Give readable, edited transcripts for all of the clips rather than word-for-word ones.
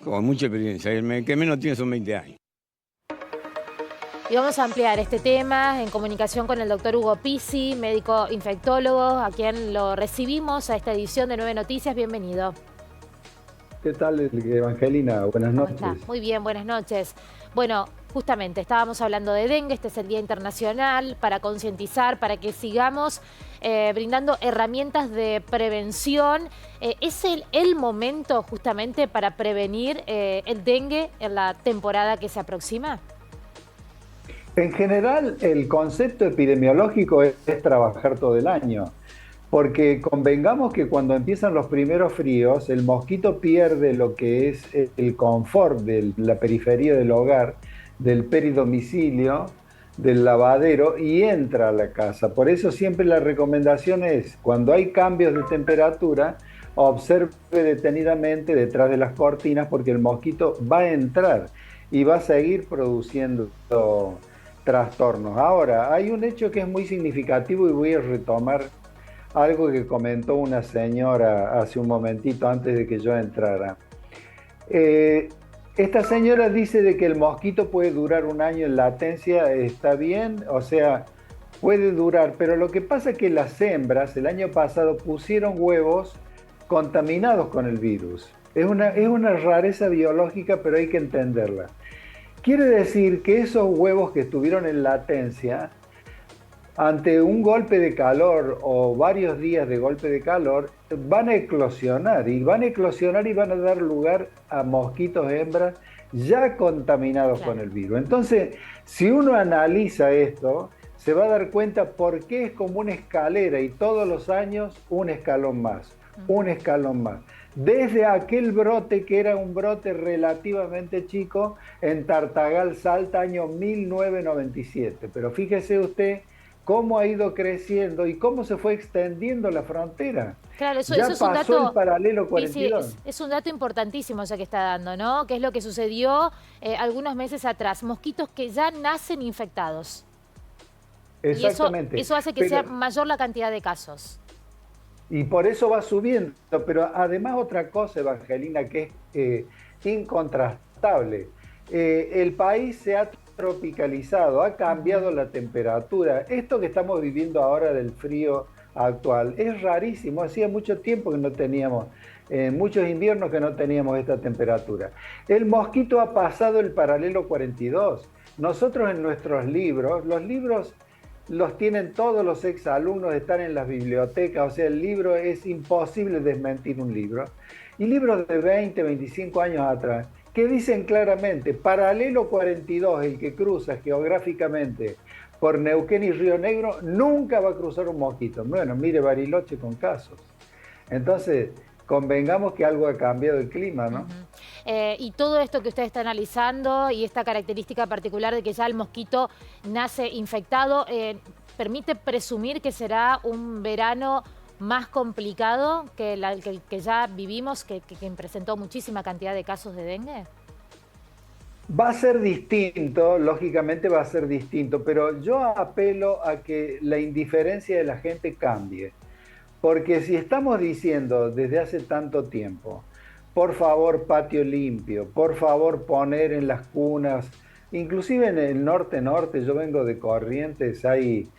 Con mucha experiencia, el que menos tiene son 20 años. Y vamos a ampliar este tema en comunicación con el doctor Hugo Pizzi, médico infectólogo, a quien lo recibimos a esta edición de 9 Noticias. Bienvenido. ¿Qué tal, Evangelina? Buenas ¿Cómo está? noches. Muy bien, buenas noches. Bueno, justamente estábamos hablando de dengue, este es el Día Internacional para concientizar, para que sigamos brindando herramientas de prevención. ¿Es el momento justamente para prevenir el dengue en la temporada que se aproxima? En general, el concepto epidemiológico es trabajar todo el año, porque convengamos que cuando empiezan los primeros fríos, el mosquito pierde lo que es el confort de la periferia del hogar, del peridomicilio, del lavadero y entra a la casa. Por eso siempre la recomendación es, cuando hay cambios de temperatura, observe detenidamente detrás de las cortinas porque el mosquito va a entrar y va a seguir produciendo trastornos. Ahora, hay un hecho que es muy significativo y voy a retomar algo que comentó una señora hace un momentito antes de que yo entrara. Eh, Esta señora dice de que el mosquito puede durar un año en latencia, está bien, o sea, puede durar, pero lo que pasa es que las hembras el año pasado pusieron huevos contaminados con el virus. Es una rareza biológica, pero hay que entenderla. Quiere decir que esos huevos que estuvieron en latencia, ante un golpe de calor o varios días de golpe de calor, van a eclosionar y van a eclosionar y van a dar lugar a mosquitos hembras ya contaminados con Claro. el virus. Entonces, si uno analiza esto, se va a dar cuenta por qué es como una escalera y todos los años un escalón más, un escalón más. Desde aquel brote que era un brote relativamente chico en Tartagal, Salta, año 1997. Pero fíjese usted cómo ha ido creciendo y cómo se fue extendiendo la frontera. Claro, eso Ya es un pasó el dato, paralelo Pizzi, 42. es un dato importantísimo ya que está dando, ¿no? Que es lo que sucedió algunos meses atrás. Mosquitos que ya nacen infectados. Y Exactamente. eso hace que sea Pero, mayor la cantidad de casos. y por eso va subiendo. Pero además otra cosa, Evangelina, que es incontrastable. El país se ha tropicalizado, ha cambiado la temperatura. Esto que estamos viviendo ahora del frío actual es rarísimo. Hacía mucho tiempo que no teníamos, muchos inviernos que no teníamos esta temperatura. El mosquito ha pasado el paralelo 42. Nosotros en nuestros libros, los libros los tienen todos los exalumnos, están en las bibliotecas, o sea, el libro es imposible desmentir un libro. Y libros de 20, 25 años atrás, que dicen claramente, paralelo 42, el que cruza geográficamente por Neuquén y Río Negro, nunca va a cruzar un mosquito. Bueno, mire Bariloche con casos. Entonces, convengamos que algo ha cambiado el clima, ¿no? Y todo esto que usted está analizando y esta característica particular de que ya el mosquito nace infectado, ¿permite presumir que será un verano más complicado que el que ya vivimos, que presentó muchísima cantidad de casos de dengue? Va a ser distinto, lógicamente va a ser distinto, pero yo apelo a que la indiferencia de la gente cambie. Porque si estamos diciendo desde hace tanto tiempo, por favor patio limpio, por favor poner en las cunas, inclusive en el norte-norte, yo vengo de Corrientes, hay,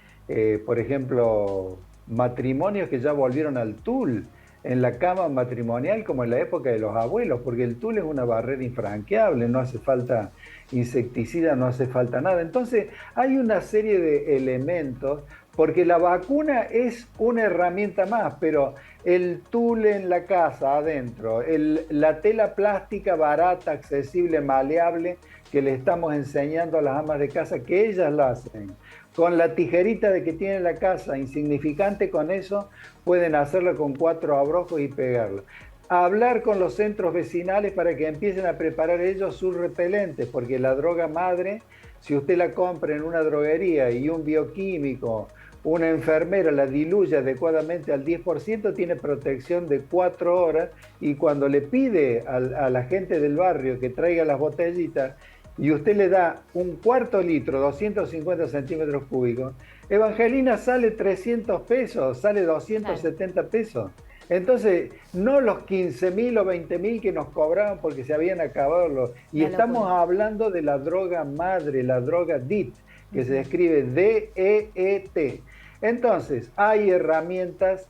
por ejemplo, matrimonios que ya volvieron al tul en la cama matrimonial como en la época de los abuelos, porque el tul es una barrera infranqueable, no hace falta insecticida, no hace falta nada. Entonces hay una serie de elementos porque la vacuna es una herramienta más, pero el tul en la casa, adentro, la tela plástica barata, accesible, maleable, que le estamos enseñando a las amas de casa, que ellas la hacen. Con la tijerita de que tiene la casa, insignificante, con eso pueden hacerlo con 4 abrojos y pegarlo. Hablar con los centros vecinales para que empiecen a preparar ellos sus repelentes, porque la droga madre, si usted la compra en una droguería y un bioquímico, una enfermera la diluye adecuadamente al 10%, tiene protección de 4 horas y cuando le pide a la gente del barrio que traiga las botellitas y usted le da un cuarto litro, 250 centímetros cúbicos, Evangelina sale 300 pesos, sale Claro. 270 pesos. Entonces, no los 15.000 o 20.000 que nos cobraban porque se habían acabado los... Y La estamos locura. hablando de la droga madre, la droga DEET, que se escribe D-E-E-T. Entonces, hay herramientas,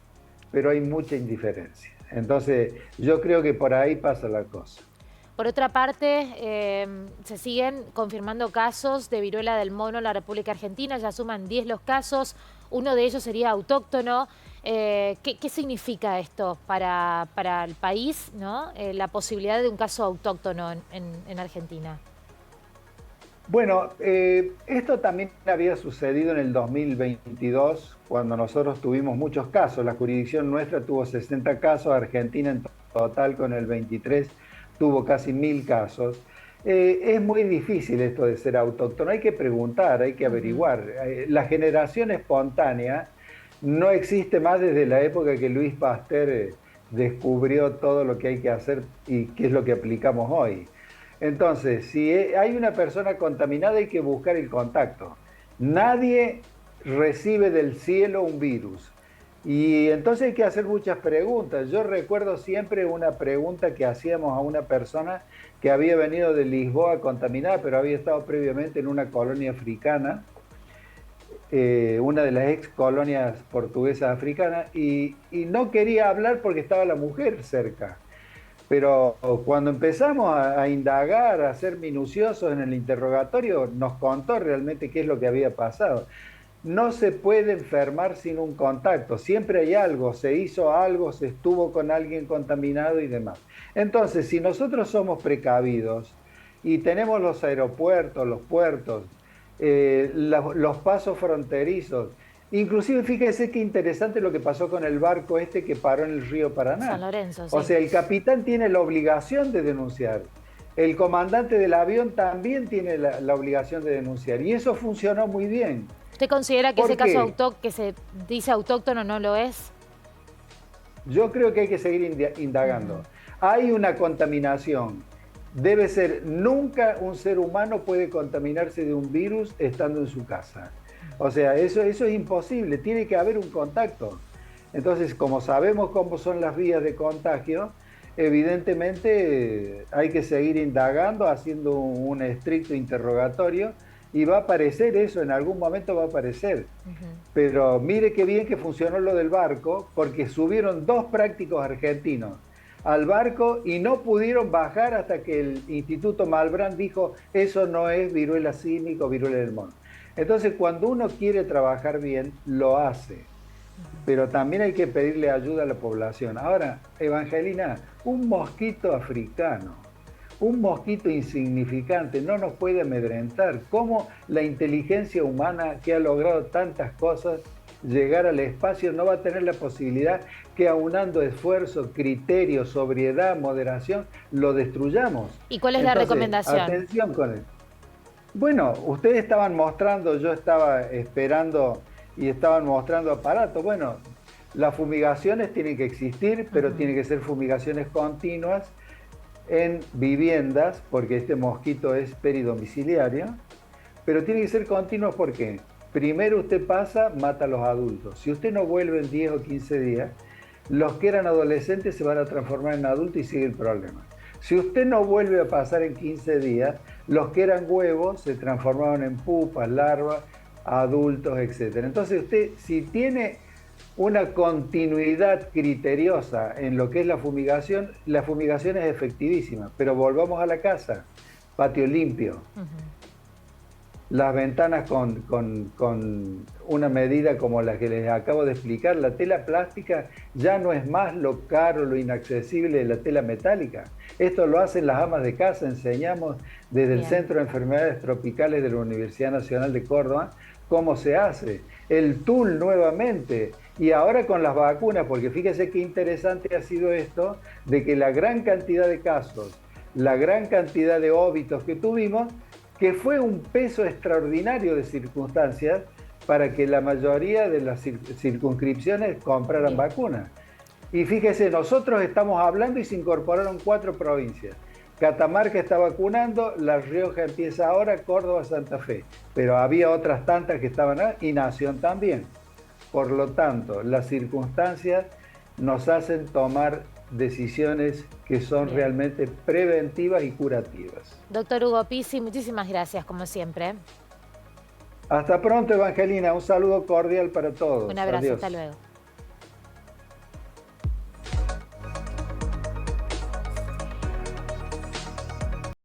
pero hay mucha indiferencia. Entonces, yo creo que por ahí pasa la cosa. Por otra parte, se siguen confirmando casos de viruela del mono en la República Argentina, ya suman 10 los casos, uno de ellos sería autóctono. ¿Qué significa esto para el país, ¿no? La posibilidad de un caso autóctono en Argentina. Bueno, esto también había sucedido en el 2022, cuando nosotros tuvimos muchos casos. La jurisdicción nuestra tuvo 60 casos, Argentina en total con el 23 tuvo casi 1.000 casos. Es muy difícil esto de ser autóctono, hay que preguntar, hay que averiguar. La generación espontánea no existe más desde la época que Luis Pasteur descubrió todo lo que hay que hacer y qué es lo que aplicamos hoy. Entonces, si hay una persona contaminada, hay que buscar el contacto. Nadie recibe del cielo un virus. Y entonces hay que hacer muchas preguntas. Yo recuerdo siempre una pregunta que hacíamos a una persona que había venido de Lisboa contaminada, pero había estado previamente en una colonia africana, una de las ex colonias portuguesas africanas, y no quería hablar porque estaba la mujer cerca. Pero cuando empezamos a indagar, a ser minuciosos en el interrogatorio, nos contó realmente qué es lo que había pasado. No se puede enfermar sin un contacto, siempre hay algo, se hizo algo, se estuvo con alguien contaminado y demás. Entonces, si nosotros somos precavidos y tenemos los aeropuertos, los puertos, los pasos fronterizos, inclusive fíjese qué interesante lo que pasó con el barco este que paró en el río Paraná. San Lorenzo, sí. O sea, el capitán tiene la obligación de denunciar. El comandante del avión también tiene la obligación de denunciar. Y eso funcionó muy bien. ¿Usted considera que ¿Por ese qué? caso que se dice autóctono no lo es? Yo creo que hay que seguir indagando. Hay una contaminación. Debe ser, nunca un ser humano puede contaminarse de un virus estando en su casa. O sea, eso es imposible, tiene que haber un contacto. Entonces, como sabemos cómo son las vías de contagio, evidentemente hay que seguir indagando, haciendo un estricto interrogatorio, y va a aparecer eso, en algún momento va a aparecer. Pero mire qué bien que funcionó lo del barco, porque subieron 2 prácticos argentinos al barco y no pudieron bajar hasta que el Instituto Malbrán dijo, eso no es viruela símica o viruela del mono. Entonces, cuando uno quiere trabajar bien, lo hace. Pero también hay que pedirle ayuda a la población. Ahora, Evangelina, un mosquito africano, un mosquito insignificante, no nos puede amedrentar. ¿Cómo la inteligencia humana que ha logrado tantas cosas, llegar al espacio, no va a tener la posibilidad que aunando esfuerzo, criterio, sobriedad, moderación, lo destruyamos? ¿Y cuál es la recomendación? Atención con él. Bueno, ustedes estaban mostrando, yo estaba esperando y estaban mostrando aparatos. Bueno, las fumigaciones tienen que existir, pero tienen que ser fumigaciones continuas en viviendas, porque este mosquito es peridomiciliario, pero tiene que ser continuo porque primero usted pasa, mata a los adultos. Si usted no vuelve en 10 o 15 días, los que eran adolescentes se van a transformar en adultos y sigue el problema. Si usted no vuelve a pasar en 15 días, los que eran huevos se transformaron en pupas, larvas, adultos, etc. Entonces usted, si tiene una continuidad criteriosa en lo que es la fumigación es efectivísima. Pero volvamos a la casa, patio limpio. Las ventanas con una medida como la que les acabo de explicar. La tela plástica ya no es más lo caro, lo inaccesible de la tela metálica. Esto lo hacen las amas de casa, enseñamos desde el Centro de Enfermedades Tropicales de la Universidad Nacional de Córdoba cómo se hace. El tul nuevamente, y ahora con las vacunas, porque fíjese qué interesante ha sido esto, de que la gran cantidad de casos, la gran cantidad de óbitos que tuvimos, que fue un peso extraordinario de circunstancias para que la mayoría de las circunscripciones compraran vacunas. Y fíjese, nosotros estamos hablando y se incorporaron 4 provincias. Catamarca está vacunando, La Rioja empieza ahora, Córdoba, Santa Fe. Pero había otras tantas que estaban ahí y Nación también. Por lo tanto, las circunstancias nos hacen tomar decisiones que son Bien. realmente preventivas y curativas. Doctor Hugo Pizzi, muchísimas gracias, como siempre. Hasta pronto, Evangelina. Un saludo cordial para todos. Un abrazo, Adiós. hasta luego.